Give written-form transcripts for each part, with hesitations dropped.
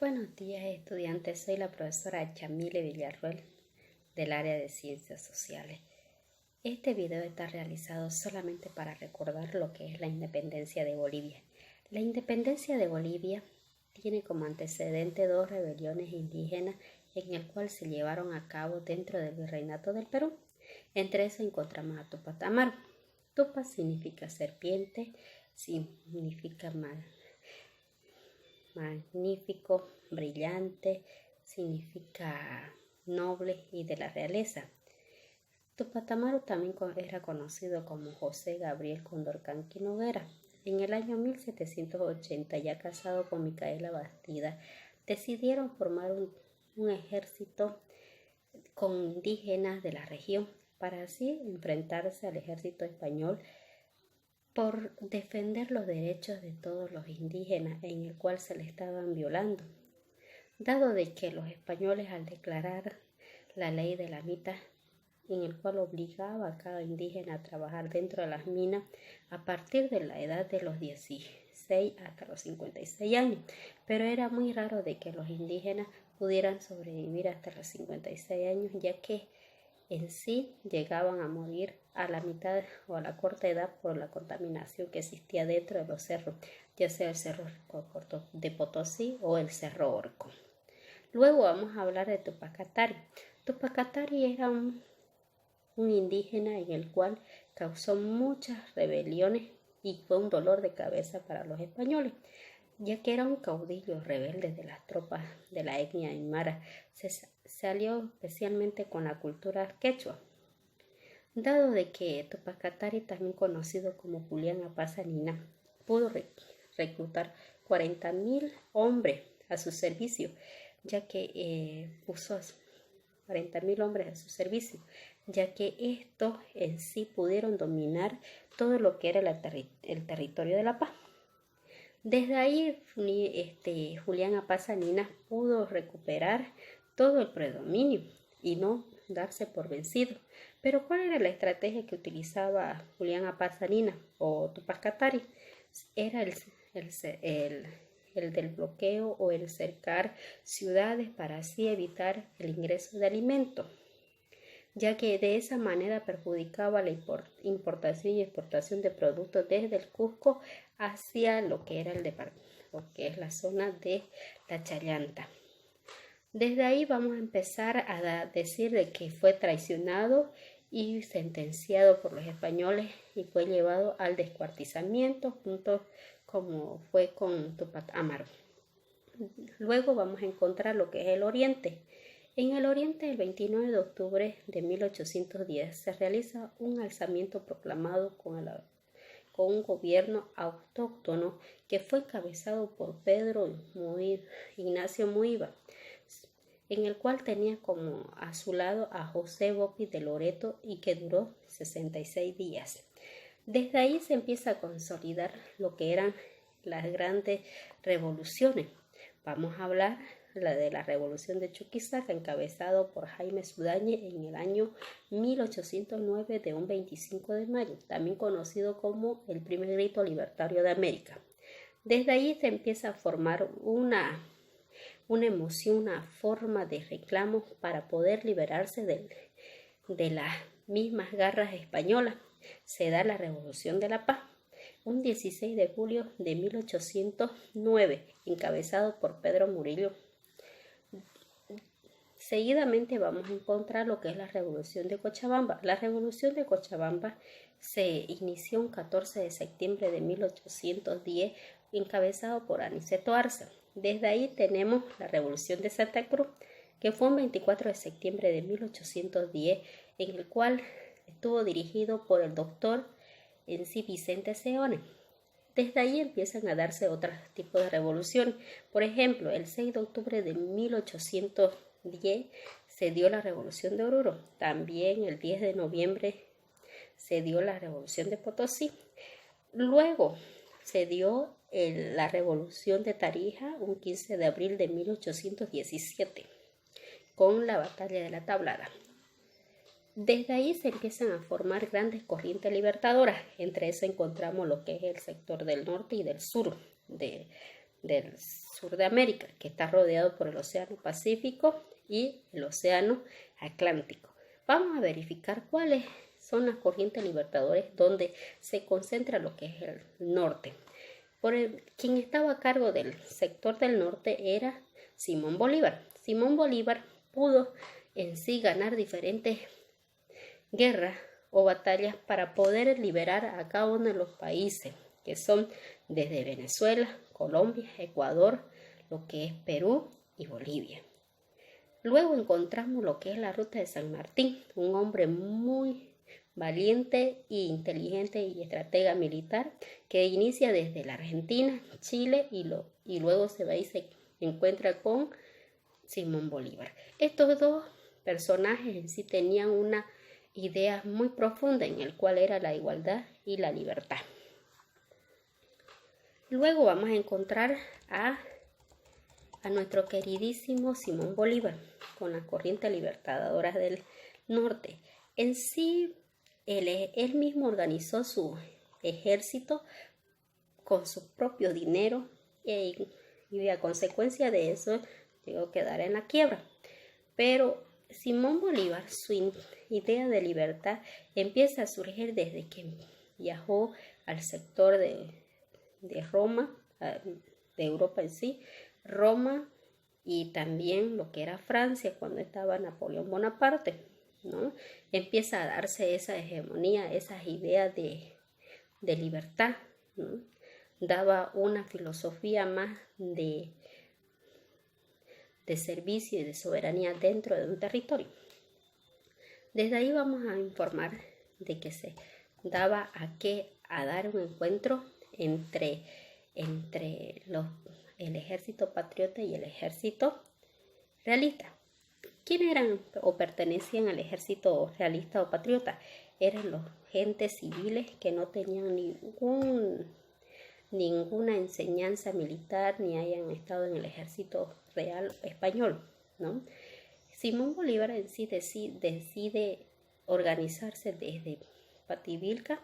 Buenos días, estudiantes. Soy la profesora Yamile Villarroel del área de Ciencias Sociales. Este video está realizado solamente para recordar lo que es la independencia de Bolivia. La independencia de Bolivia tiene como antecedente dos rebeliones indígenas en el cual se llevaron a cabo dentro del Virreinato del Perú. Entre eso encontramos a Túpac Amaru. Tupac significa serpiente, significa magnífico, brillante, significa noble y de la realeza. Túpac Amaru también era conocido como José Gabriel Condorcanqui Noguera. En el año 1780, ya casado con Micaela Bastida, decidieron formar un ejército con indígenas de la región para así enfrentarse al ejército español por defender los derechos de todos los indígenas en el cual se le estaban violando, dado de que los españoles al declarar la ley de la mitad en el cual obligaba a cada indígena a trabajar dentro de las minas a partir de la edad de los 16 hasta los 56 años, pero era muy raro de que los indígenas pudieran sobrevivir hasta los 56 años, ya que en sí llegaban a morir a la mitad o a la corta edad por la contaminación que existía dentro de los cerros, ya sea el cerro de Potosí o el cerro Orco. Luego vamos a hablar de Túpac Katari. Túpac Katari era un indígena en el cual causó muchas rebeliones y fue un dolor de cabeza para los españoles, ya que era un caudillo rebelde de las tropas de la etnia aymara. Se alió especialmente con la cultura quechua, dado de que Túpac Katari, también conocido como Julián Apazanina, pudo reclutar 40,000 hombres a su servicio, ya que puso 40,000 hombres a su servicio, ya que estos en sí pudieron dominar todo lo que era el territorio de La Paz. Desde ahí Julián Apazanina pudo recuperar todo el predominio y no darse por vencido. Pero ¿cuál era la estrategia que utilizaba Julián Apazanina o Túpac Katari? Era el del bloqueo o el cercar ciudades para así evitar el ingreso de alimentos, ya que de esa manera perjudicaba la importación y exportación de productos desde el Cusco hacia lo que era lo que es la zona de la Challanta. Desde ahí vamos a empezar a decir de que fue traicionado y sentenciado por los españoles y fue llevado al descuartizamiento junto como fue con Túpac Amaru. Luego vamos a encontrar lo que es el Oriente. En el Oriente, el 29 de octubre de 1810, se realiza un alzamiento proclamado con un gobierno autóctono que fue encabezado por Pedro Ignacio Muiva, en el cual tenía como a su lado a José Bopi de Loreto y que duró 66 días. Desde ahí se empieza a consolidar lo que eran las grandes revoluciones. Vamos a hablar de la revolución de Chuquisaca, encabezado por Jaime Zudáñez en el año 1809 de un 25 de mayo, también conocido como el primer grito libertario de América. Desde ahí se empieza a formar una emoción, una forma de reclamo para poder liberarse de las mismas garras españolas. Se da la Revolución de la Paz, un 16 de julio de 1809, encabezado por Pedro Murillo. Seguidamente vamos a encontrar lo que es la Revolución de Cochabamba. La Revolución de Cochabamba se inició un 14 de septiembre de 1810, encabezado por Aniceto Arce. Desde ahí tenemos la Revolución de Santa Cruz, que fue un 24 de septiembre de 1810, en el cual estuvo dirigido por el doctor en sí Vicente Seoane. Desde ahí empiezan a darse otros tipos de revoluciones. Por ejemplo, el 6 de octubre de 1810 se dio la Revolución de Oruro. También el 10 de noviembre se dio la Revolución de Potosí. Luego se dio la Revolución de Tarija un 15 de abril de 1817 con la Batalla de la Tablada. Desde ahí se empiezan a formar grandes corrientes libertadoras. Entre eso encontramos lo que es el sector del norte y del sur de del sur de América, que está rodeado por el Océano Pacífico y el Océano Atlántico. Vamos a verificar cuáles son las corrientes libertadoras donde se concentra lo que es el norte. Quien estaba a cargo del sector del norte era Simón Bolívar. Simón Bolívar pudo en sí ganar diferentes guerras o batallas para poder liberar a cada uno de los países, que son desde Venezuela, Colombia, Ecuador, lo que es Perú y Bolivia. Luego encontramos lo que es la ruta de San Martín, un hombre muy valiente e inteligente y estratega militar que inicia desde la Argentina, Chile y luego se va y se encuentra con Simón Bolívar. Estos dos personajes en sí tenían una idea muy profunda en el cual era la igualdad y la libertad. Luego vamos a encontrar a nuestro queridísimo Simón Bolívar con las corrientes libertadoras del norte. En sí, él mismo organizó su ejército con su propio dinero y a consecuencia de eso llegó a quedar en la quiebra. Pero Simón Bolívar, su idea de libertad empieza a surgir desde que viajó al sector de Roma, de Europa en sí, Roma y también lo que era Francia cuando estaba Napoleón Bonaparte, ¿no? Empieza a darse esa hegemonía, esas ideas de libertad, ¿no? Daba una filosofía más de servicio y de soberanía dentro de un territorio. Desde ahí vamos a informar de que se daba a dar un encuentro entre el ejército patriota y el ejército realista. ¿Quiénes eran o pertenecían al ejército realista o patriota? Eran los gentes civiles que no tenían ninguna enseñanza militar ni hayan estado en el ejército real español, ¿no? Simón Bolívar en sí decide organizarse desde Pativilca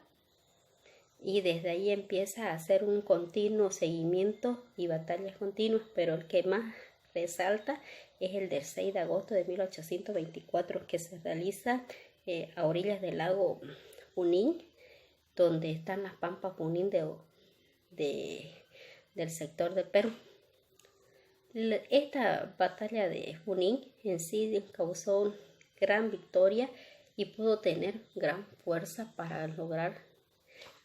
y desde ahí empieza a hacer un continuo seguimiento y batallas continuas, pero el que más resalta es el del 6 de agosto de 1824 que se realiza a orillas del lago Junín, donde están las pampas Junín del sector de Perú. Esta batalla de Junín en sí causó gran victoria y pudo tener gran fuerza para lograr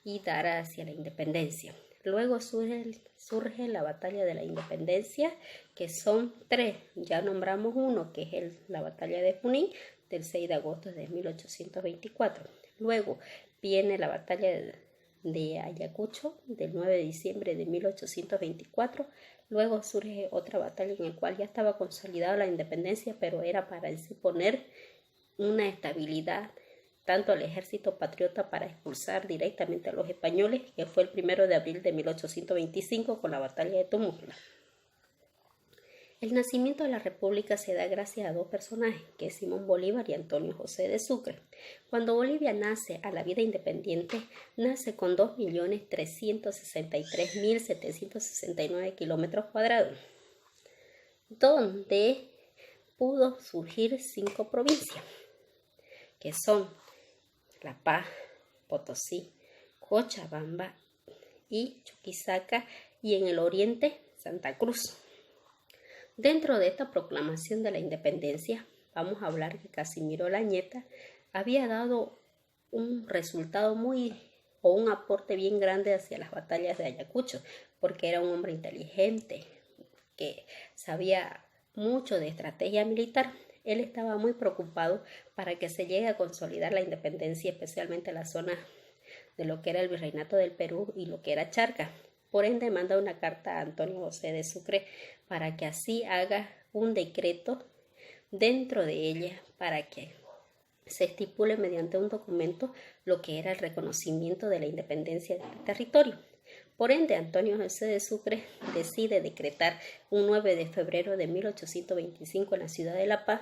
y dar hacia la independencia. Luego surge la batalla de la independencia, que son tres. Ya nombramos uno, que es la batalla de Junín, del 6 de agosto de 1824. Luego viene la batalla de Ayacucho, del 9 de diciembre de 1824. Luego surge otra batalla en la cual ya estaba consolidada la independencia, pero era para en sí poner una estabilidad tanto al ejército patriota para expulsar directamente a los españoles, que fue el 1 de abril de 1825 con la batalla de Tumutla. El nacimiento de la República se da gracias a dos personajes, que es Simón Bolívar y Antonio José de Sucre. Cuando Bolivia nace a la vida independiente, nace con 2.363.769 kilómetros cuadrados, donde pudo surgir 5 provincias, que son La Paz, Potosí, Cochabamba y Chuquisaca, y en el oriente Santa Cruz. Dentro de esta proclamación de la independencia, vamos a hablar que Casimiro Lañeta había dado un resultado un aporte bien grande hacia las batallas de Ayacucho, porque era un hombre inteligente, que sabía mucho de estrategia militar. Él estaba muy preocupado para que se llegue a consolidar la independencia, especialmente en la zona de lo que era el Virreinato del Perú y lo que era Charca. Por ende, manda una carta a Antonio José de Sucre para que así haga un decreto dentro de ella para que se estipule mediante un documento lo que era el reconocimiento de la independencia del territorio. Por ende, Antonio José de Sucre decide decretar un 9 de febrero de 1825 en la ciudad de La Paz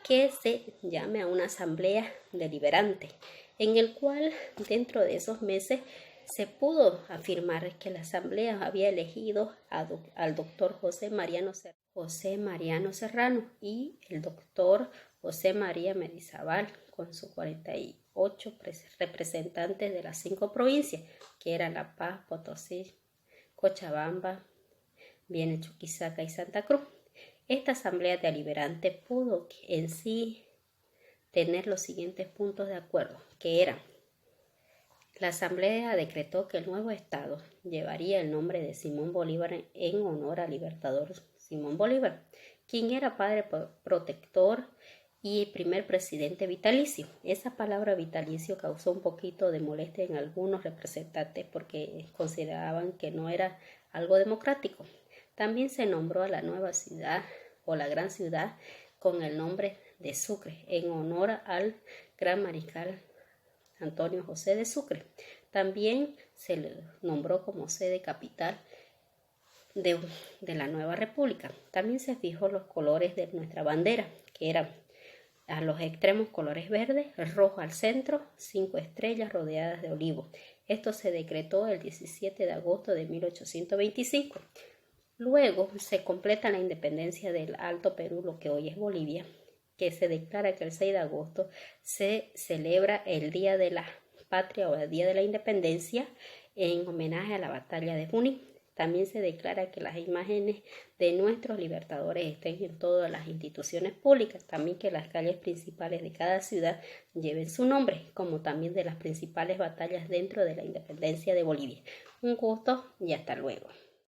que se llame a una asamblea deliberante, en el cual dentro de esos meses Se pudo afirmar que la Asamblea había elegido al doctor José Mariano Serrano y el doctor José María Mendizábal con sus 48 representantes de las 5 provincias, que eran La Paz, Potosí, Cochabamba, Viene, Chuquisaca y Santa Cruz. Esta asamblea deliberante pudo en sí tener los siguientes puntos de acuerdo, que eran: la asamblea decretó que el nuevo estado llevaría el nombre de Simón Bolívar en honor al libertador Simón Bolívar, quien era padre protector y primer presidente vitalicio. Esa palabra vitalicio causó un poquito de molestia en algunos representantes porque consideraban que no era algo democrático. También se nombró a la nueva ciudad o la gran ciudad con el nombre de Sucre, en honor al gran mariscal Antonio José de Sucre. También se le nombró como sede capital de la nueva república. También se fijó los colores de nuestra bandera, que eran a los extremos colores verdes, rojo al centro, 5 estrellas rodeadas de olivo. Esto se decretó el 17 de agosto de 1825. Luego se completa la independencia del Alto Perú, lo que hoy es Bolivia, que se declara que el 6 de agosto se celebra el Día de la Patria o el Día de la Independencia en homenaje a la batalla de Junín. También se declara que las imágenes de nuestros libertadores estén en todas las instituciones públicas, también que las calles principales de cada ciudad lleven su nombre, como también de las principales batallas dentro de la independencia de Bolivia. Un gusto y hasta luego.